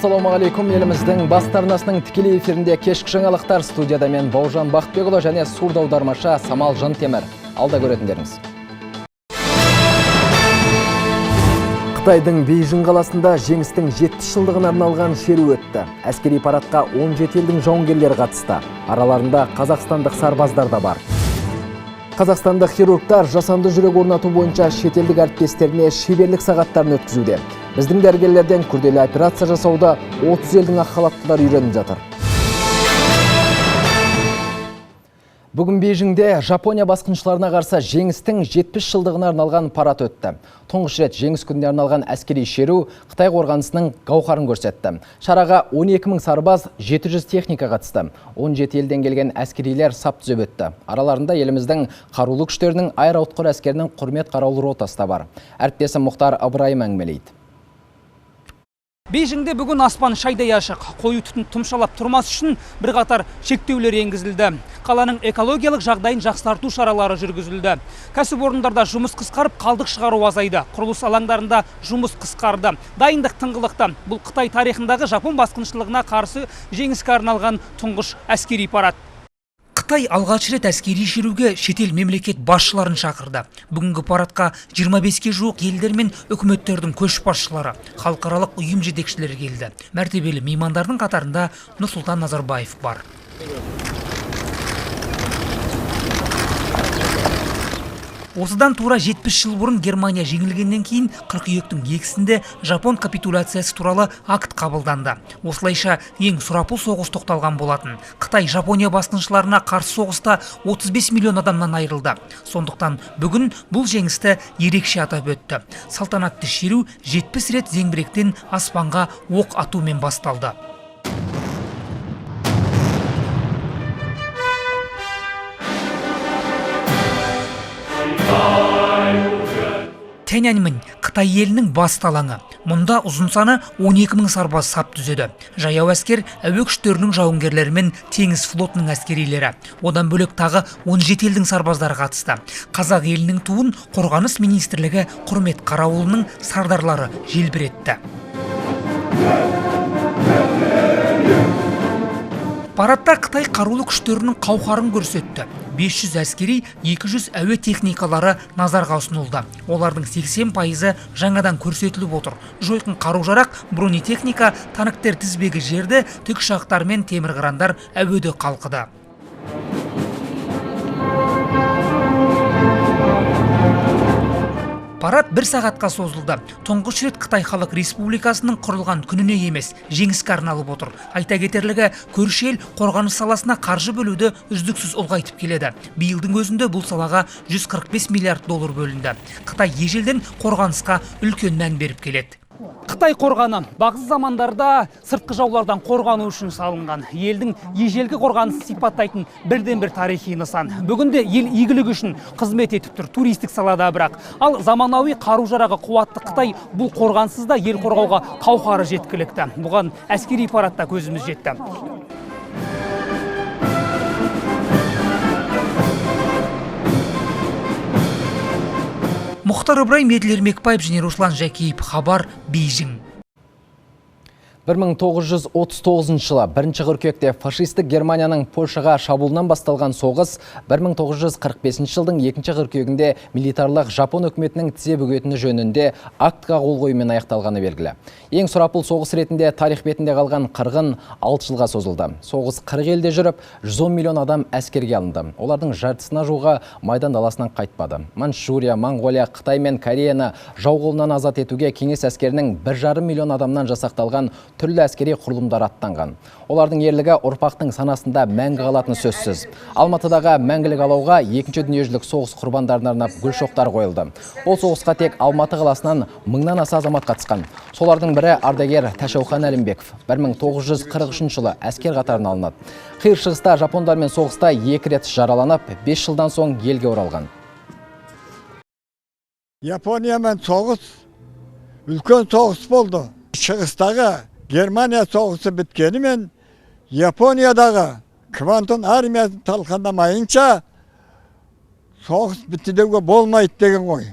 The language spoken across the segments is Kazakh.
Ассалаумағалейкум, еліміздің басты арнасының тікелей эфирінде кешкі жаңалықтар. Студияда мен Бауыржан Бақытбекұлы және сурда аудармашы Самал Жантемір. Алда көретіндеріңіз. Қытайдың Бейжің қаласында жеңістің 70 жылдығына арналған шеру өтті. Әскери парадқа 17 елдің жауынгерлері қатысты. Араларында қазақстандық сарбаздар да бар. Қазақстандық хирургтар жасанды жүрек орнату бойынша шетелдік әріптестеріне шеберлік сағаттарын өткізуде. Біздің дәрігерлерден күрделі операция жасауда 30 елдің ақ халаттылары үйреніп жатыр. Бүгін Бейжіңде Жапония басқыншыларына қарсы жеңістің 70 жылдығына арналған парад өтті. Тұңғыш рет жеңіс күніне арналған әскери шеру Қытай қорғанысының гауһарын көрсетті. Шараға 12 мың сарбаз, 700 техника қатысты. 17 елден келген әскерилер сап түзеп өтті. Араларында еліміздің қарулы күштерінің аэроұтқыр әскерінің құрмет қараулы ротасы да бар. Әріптесім Мұхтар Ыбырайым әңгімелейді. Бейжіңде бүгін аспан шайдай ашық. Қою түтін тұмшалап тұрмас үшін бірқатар шектеулер енгізілді. Қаланың экологиялық жағдайын жақсарту шаралары жүргізілді. Кәсіпорындарда жұмыс қысқарып, қалдық шығару азайды. Құрылыс алаңдарында жұмыс қысқарды. Дайындық тыңғылықты. Бұл Қытай тарихындағы Жапон басқыншылығына қарсы жеңіске арналған тұңғыш әскери парад. Қытай алғаш рет әскери шеруге шетел мемлекет басшыларын шақырды. Бүгінгі парадқа 25-ке жуық елдер мен үкіметтердің көшбасшылары, халықаралық ұйым жетекшілері келді. Мәртебелі меймандардың қатарында Нұрсұлтан Назарбаев бар. Осыдан тура 70 жыл бұрын Германия жеңілгеннен кейін қыркүйектің 2-сінде Жапон капитуляциясы туралы акт қабылданды. Осылайша ең сұрапыл соғыс тоқталған болатын. Қытай Жапония басқыншыларына қарсы соғыста 35 миллион адамнан айырылды. Сондықтан бүгін бұл жеңісті ерекше атап өтті. Салтанатты шеру 70 рет зеңбіректен аспанға оқ атумен басталды. Тяньаньмэнь Қытай елінің басты алаңы. Мұнда ұзын саны 12 мың сарбаз сап түзеді. Жаяу әскер әуе күштерінің жауынгерлері мен теңіз флотының әскерилері. Одан бөлек тағы 17 елдің сарбаздары қатысты. Қазақ елінің туын қорғаныс министрлігі құрмет қарауылының сардарлары желбіретті. Парадта Қытай қарулы күштерінің қауқарын көрсетті. 500 әскери, 200 әуе техникалары назарға ұсынылды. Олардың 80% жаңадан көрсетіліп отыр. Жойқын қару-жарақ, бронетехника, танктер тізбегі жерді, тікұшақтар мен темірқырандар әуеде қалқыды. Парад 1 сағатқа созылды. Тұңғыш рет Қытай Халық Республикасының құрылған күніне емес, жеңіске арналып отыр. Айта кетерлігі, көрші ел қорғаныс саласына қаржы бөлуді үздіксіз ұлғайтып келеді. Биылдың өзінде бұл салаға 145 миллиард доллар бөлінді. Қытай ежелден қорғанысқа үлкен мән беріп келеді. Қытай қорғаны бағзы замандарда сыртқы жаулардан қорғану үшін салынған. Елдің ежелгі қорғанысын сипаттайтын бірден бір тарихи нысан. Бүгінде ел игілігі үшін қызмет етіп тұр, туристік салада бірақ. Ал заманауи қару-жарағы қуатты Қытай бұл қорғансыз да ел қорғауға қауқары жеткілікті. Бұған әскери парадта көзіміз жетті. Мұхтар Ыбырайым, Еділ Ермекбаев және Руслан Жәкеев. Хабар, Бейжің. 1939 жылы 1 қыркүйекте фашистік Германияның Польшаға шабуылынан басталған соғыс 1945 жылдың 2 қыркүйегінде милитарлық Жапон үкіметінің тізе бүгетіні жөнінде актқа қол қоюмен аяқталғаны белгілі. Ең сұрапыл соғыс ретінде тарих бетінде қалған қырғын 6 жылға созылды. Соғыс 40 елде жүріп, 110 миллион адам әскерге алынды. Олардың жартысына жуығы майдан даласынан қайтпады. Манчжурия, Монғолия, Қытай мен Кореяны жау қолынан азат етуге кеңес әскерінің 1,5 миллион адамнан жасақталған түрлі әскери құрылымдар аттанған. Олардың ерлігі ұрпақтың санасында мәңгі қалатыны сөзсіз. Алматыдағы мәңгілік алауға 2-ші дүниежүзілік соғыс құрбандарына арнап гүл шоқтар қойылды. Ол соғысқа тек Алматы қаласынан 1000-нан аса азамат қатысқан. Солардың бірі ардагер Тәшаухан Әлімбеков 1943 жылы әскер қатарына алынады. Қиыр шығыста жапондармен соғыста 2 рет жараланып, 5 жылдан соң елге оралған. Япониямен соғыс үлкен соғыс болды. Шығыстағы Германия соғысы біткенімен Япониядағы Квантон армиясы талқандамайынша соғыс бітті деуге болмайды деген ғой.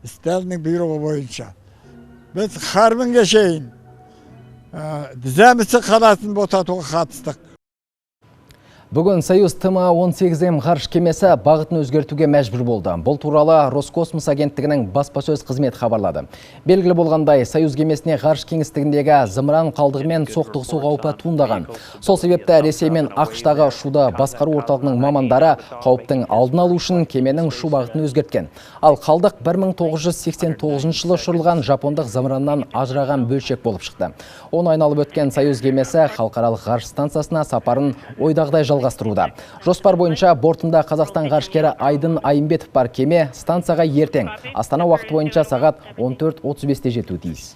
Сталиннің бұйрығы бойынша. Biz harbin geçeyin. Діземісі қаласын босатуға қатыстық. Бүгін Союз ТМА-18М ғарыш кемесі бағытын өзгертуге мәжбүр болды. Бұл туралы Роскосмос агенттігінің баспасөз қызметі хабарлады. Белгілі болғандай, Союз кемесіне ғарыш кеңістігіндегі зымыран қалдығымен соқтығысу қаупі туындаған. Сол себепті Ресей мен ақш-тағы ұшуды басқару орталығының мамандары қауіптің алдын алу үшін кеменің ұшу бағытын өзгерткен. Ал қалдық 1989 жылы ұшырылған жапондық зымыраннан ажыраған бөлшек болып шықты. Оны айналып өткен Союз кемесі халықаралық ғарыш станциясына сапарын ойдағыдай жалғастыруда. Жоспар бойынша бортында Қазақстан ғарышкері Айдын Айымбетов бар. Кеме станцияға ертең Астана уақыты бойынша сағат 14:35-те жетуі тиіс.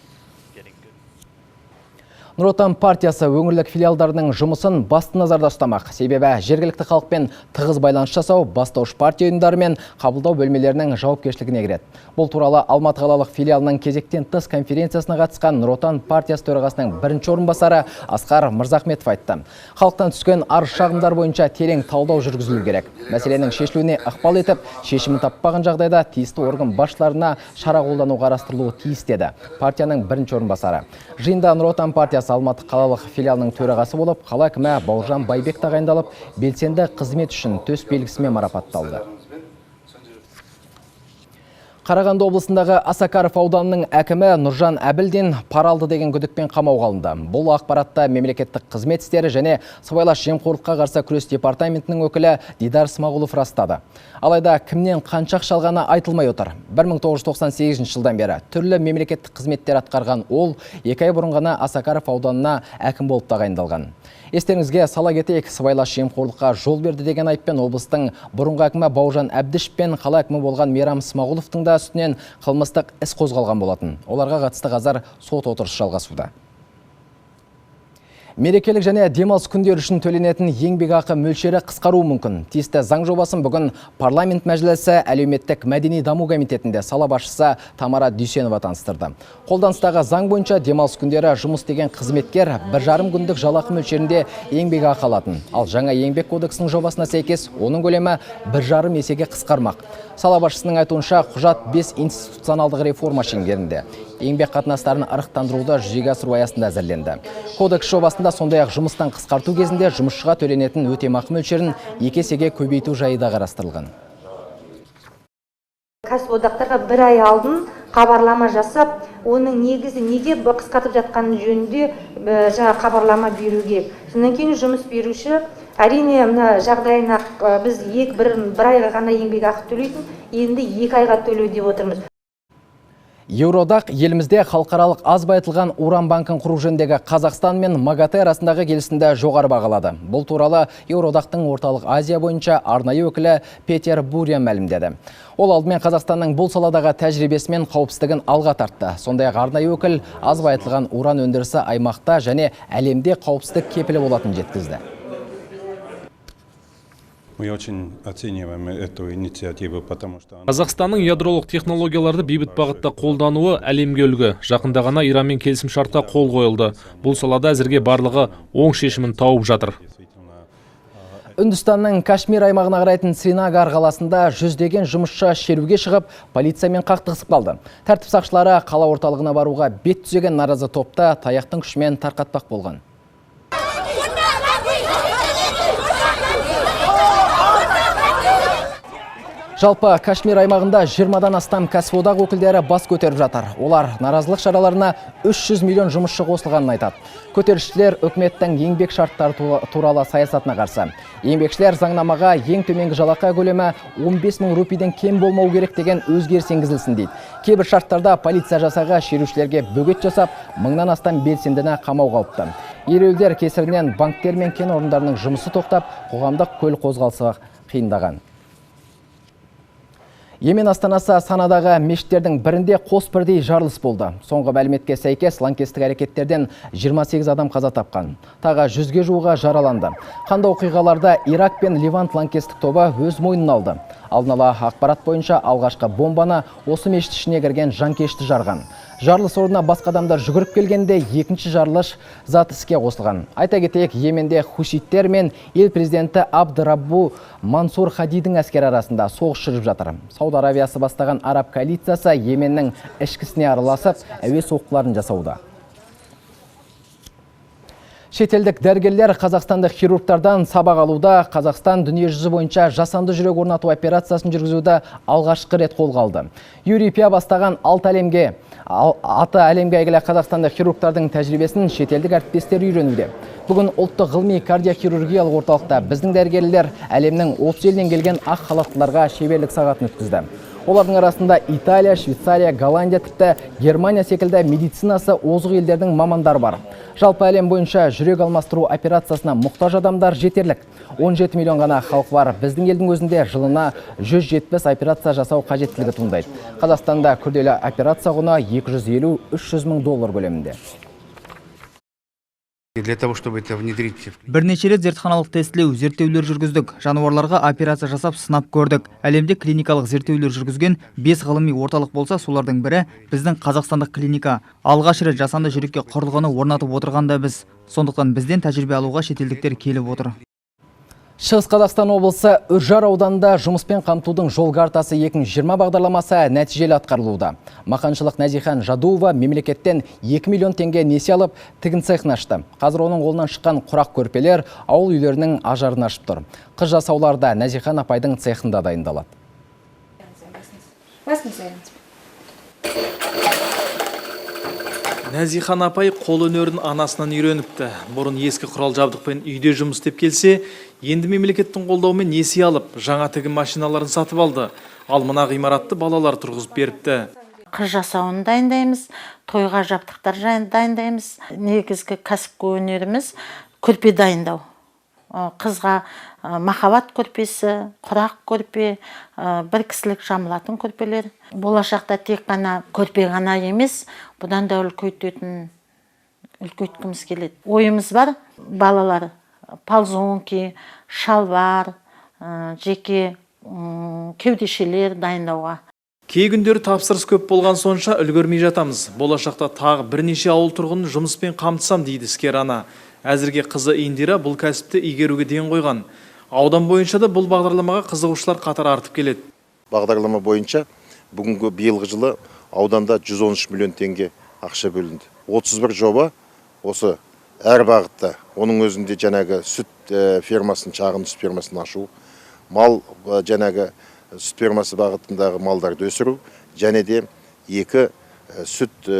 Нұр Отан партиясы өңірлік филиалдарының жұмысын басты назарда ұстамақ. Себебі жергілікті халықпен тығыз байланыс жасау бастауыш партия ұйымдары мен қабылдау бөлмелерінің жауапкершілігіне кіреді. Бұл туралы Алматы қалалық филиалының кезектен тыс конференциясына қатысқан Нұр Отан партиясы төрағасының бірінші орынбасары Асқар Мырзахметов айтты. Халықтан түскен арыз-шағымдар бойынша терең талдау жүргізілу керек. Мәселенің шешілуіне ықпал етіп, шешімін таппаған жағдайда тиісті орган басшыларына шара қолдану қарастырылуы тиіс деді партияның бірінші орынбасары. Жиында Нұр Отан партиясы Алматы қалалық филиалының төрағасы болып, қала әкімі Бауыржан Байбек тағайындалып, белсенді қызмет үшін төс белгісімен марапатталды. Қарағанды облысындағы Асакаров ауданының әкімі Нұржан Әбілдин пара алды деген күдікпен қамауға алынды. Бұл ақпаратта мемлекеттік қызмет істері және сыбайлас жемқорлыққа қарсы күрес департаментінің өкілі Дидар Смағұлов растады. Алайда кімнен қанша ақша алғаны айтылмай отыр. 1998 жылдан бері түрлі мемлекеттік қызметтер атқарған ол 2 ай бұрын ғана Асакаров ауданына әкім болып тағайындалған. Естеріңізге сала кетейік, сыбайлас жемқорлыққа жол берді деген айыппен облыстың бұрынғы әкімі Бауыржан Әбдішев пен қала әкімі болған Мейрам Смағұловтың да үстінен қылмыстық іс қозғалған болатын. Оларға қатысты қазір сот отырысы жалғасуда. Мерекелік және демалыс күндері үшін төленетін еңбекақы мөлшері қысқаруы мүмкін. Тиісті заң жобасын бүгін парламент мәжілісі әлеуметтік мәдени даму комитетінде сала басшысы Тамара Дүйсенова таныстырды. Қолданыстағы заң бойынша демалыс күндері жұмыс істеген қызметкер 1,5 күндік жалақы мөлшерінде еңбекақы алатын. Ал жаңа еңбек кодексінің жобасына сәйкес оның көлемі 1,5 есеге қысқармақ. Сала басшысының айтуынша құжат 5 институционалдық реформа шеңберінде еңбек қатынастарын ырықтандыруды жүзеге асыру аясында әзірленді. Кодекс жобасында сондай-ақ жұмыстан қысқарту кезінде жұмысшыға төленетін өтемақы мөлшерін 2 есеге көбейту жайы да қарастырылған. Кәсіподақтарға 1 ай алдын хабарлама жасап, оның негізі неге қысқартып жатқаны жөнінде хабарлама беру керек. Содан кейін жұмыс беруші әрине жағдайына біз 1 айға ғана еңбекақы төлейтін, енді 2 айға төлеу деп отырмыз. Еуроодақ елімізде халықаралық аз байытылған уран банкін құру жөніндегі Қазақстан мен МАГАТЭ арасындағы келісімді жоғары бағалады. Бұл туралы Еуроодақтың орталық Азия бойынша арнайы өкілі Петер Буря мәлімдеді. Ол алдымен Қазақстанның бұл саладағы тәжірибесі мен қауіпсіздігін алға тартты. Сондай-ақ арнайы өкіл аз байытылған уран өндірісі аймақта және әлемде қауіпсіздік кепілі болатынын жеткізді. Мы очень оцениваем эту инициативу, потому что Қазақстанның ядролық технологияларды бейбіт бағытта қолдануы әлемге үлгі. Жақында ғана Иранмен келісімшартқа қол қойылды. Бұл салада әзірге барлығы оң шешімін тауып жатыр. Үндістанның Кашмир аймағына қарайтын Сринагар қаласында жүздеген жұмысшы шеруге шығып, полициямен қақтығысып қалды. Тәртіп сақшылары қала орталығына баруға бет түзеген наразы топта таяқтың күшімен тарқатпақ болған. Жалпы Кашмир аймағында 20-дан астам кәсіподақ өкілдері бас көтеріп жатыр. Олар наразылық шараларына 300 миллион жұмысшы қосылғанын айтады. Көтерілісшілер үкіметтің еңбек шарттары туралы саясатына қарсы. Еңбекшілер заңнамаға ең төменгі жалақы көлемі 15 мың рупийден кем болмау керек деген өзгеріс енгізілсін дейді. Кейбір шарттарда полиция жасағы шерушілерге бөгет жасап, 1000-нан астам белсендіні қамауға алыпты. Ереуілдер кесірінен банктер мен кен орындарының жұмысы тоқтап, қоғамдық көлік қозғалысы қиындаған. Йемен астанасы Санадағы мешіттердің бірінде қос бірдей жарылыс болды. Соңғы мәліметке сәйкес лаңкестік әрекеттерден 28 адам қаза тапқан. Тағы 100-ге жуығы жараланды. Қандай оқиғаларда Ирак пен Ливант лаңкестік тобы өз мойнына алды. Алдын ала ақпарат бойынша алғашқы бомбаны осы мешіт ішіне кірген жанкешті жарған. Жарылыс орнына басқа адамдар жүгіріп келгенде екінші жарылыс зат іске қосылған. Айта кетейік, Йеменде хуситтер мен ел президенті Абдыраббу Мансур Хадидің әскері арасында соғыс жүріп жатыр. Сауд Аравиясы бастаған араб коалициясы Йеменнің ішкісіне араласып, әуе соққыларын жасауда. Шетелдік дәрігерлер қазақстандық хирургтардан сабақ алуда. Қазақстан дүниежүзі бойынша жасанды жүрек орнату операциясын жүргізуді алғашқы рет қолға алды. Юрий Пя бастаған аты әлемге әйгілі қазақстандық хирургтардың тәжірибесін шетелдік әріптестері үйренуде. Бүгін ұлттық ғылыми кардиохирургиялық орталықта біздің дәрігерлер әлемнің 30 елінен келген ақ халаттыларға шеберлік сағатын өткізді. Олардың арасында Италия, Швейцария, Голландия, тіпті Германия секілді медицинасы озық елдердің мамандары бар. Жалпы әлем бойынша жүрек алмастыру операциясына мұқтаж адамдар жетерлік. 17 миллион ғана халық бар. Біздің елдің өзінде жылына 170 операция жасау қажеттілігі туындайды. Қазақстанда күрделі операция құны 250-300 мың доллар көлемінде. Для того, чтобы это внедрить. Бірнеше рет зертханалық тестілеу, зерттеулер жүргіздік. Жануарларға операция жасап сынап көрдік. Әлемде клиникалық зерттеулер жүргізген 5 ғылыми орталық болса, солардың бірі біздің қазақстандық клиника. Алғаш рет жасанды жүрекке құрылғыны орнатып отырғанда біз. Сондықтан бізден тәжірибе алуға шетелдіктер келіп отыр. Шығыс Қазақстан облысы Үржар ауданында жұмыспен қамтудың жол картасы 2020 бағдарламасы нәтижелі атқарылуда. Мақаншылық Нәзихан Жадуова мемлекеттен 2 миллион теңге несие алып, тігін цехын ашты. Қазір оның қолынан шыққан құрақ көрпелер ауыл үйлерінің ажарын ашып тұр. Қыз жасауларда Нәзихан апайдың цехында дайындалады. Нәзихан апай қол өнерін анасынан үйреніпті. Бұрын ескі құрал жабдықпен үйде жұмыс істеп келсе, енді мемлекеттің қолдауымен несие алып, жаңа тігін машиналарын сатып алды. Ал мына ғимаратты балалар тұрғызып беріпті. Қыз жасауын дайындаймыз, тойға жабдықтар дайындаймыз. Негізгі кәсіпқой өнеріміз көрпе дайындау. Қызға махаббат көрпесі, құрақ көрпе, бір кісілік жамылатын көрпелер. Болашақта тек қана көрпе ғана емес, бұдан да үлкейткіміз келеді. Ойымыз бар, балалар палзонки, шалбар, жеке кеудешелер дайындауға. Кей күндері тапсырыс көп болған сонша үлгермей жатамыз. Болашақта тағы бірнеше ауыл тұрғынын жұмыспен қамтысам дейді іскер ана. Әзірге қызы Индира бұл кәсіпті игеруге ден қойған. Аудан бойынша да бұл бағдарламаға қызығушылар қатары артып келеді. Бағдарлама бойынша бүгінгі биылғы жылы ауданда 113 миллион теңге ақша бөлінді. 31 жоба осы әр бағытта. Оның өзінде жаңағы сүт фермасын, шағын сүт фермасын ашу, мал жаңағы сүт фермасы бағытындағы малдарды өсіру, және де 2 сүт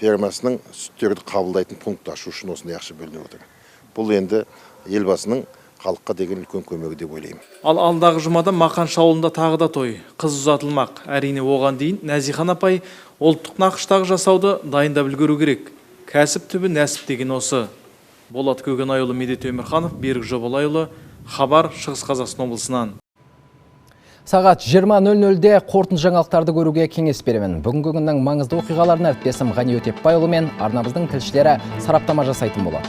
фермасының сүттерді қабылдайтын пункт ашу үшін осындай ақша бөлініп отыр. Бұл енді елбасының халыққа деген үлкен көмегі деп ойлаймын. Ал алдағы жұмада Мақаншы ауылында тағы да той, қыз ұзатылмақ. Әрине оған дейін Нәзихан апай ұлттық нақыштағы жасауды дайындап үлгеру керек. Кәсіп түбі нәсіп деген осы. Болат Көгенайұлы, Медет Өмірханов, Берік Жобалайұлы, Хабар, Шығыс Қазақстан облысынан. Сағат 20:00-де қорытынды жаңалықтарды көруге кеңес беремін. Бүгінгі күннің маңызды оқиғаларын әріптесім Ғани Өтепбайұлы мен арнамыздың тілшілері сараптама жасайтын болады.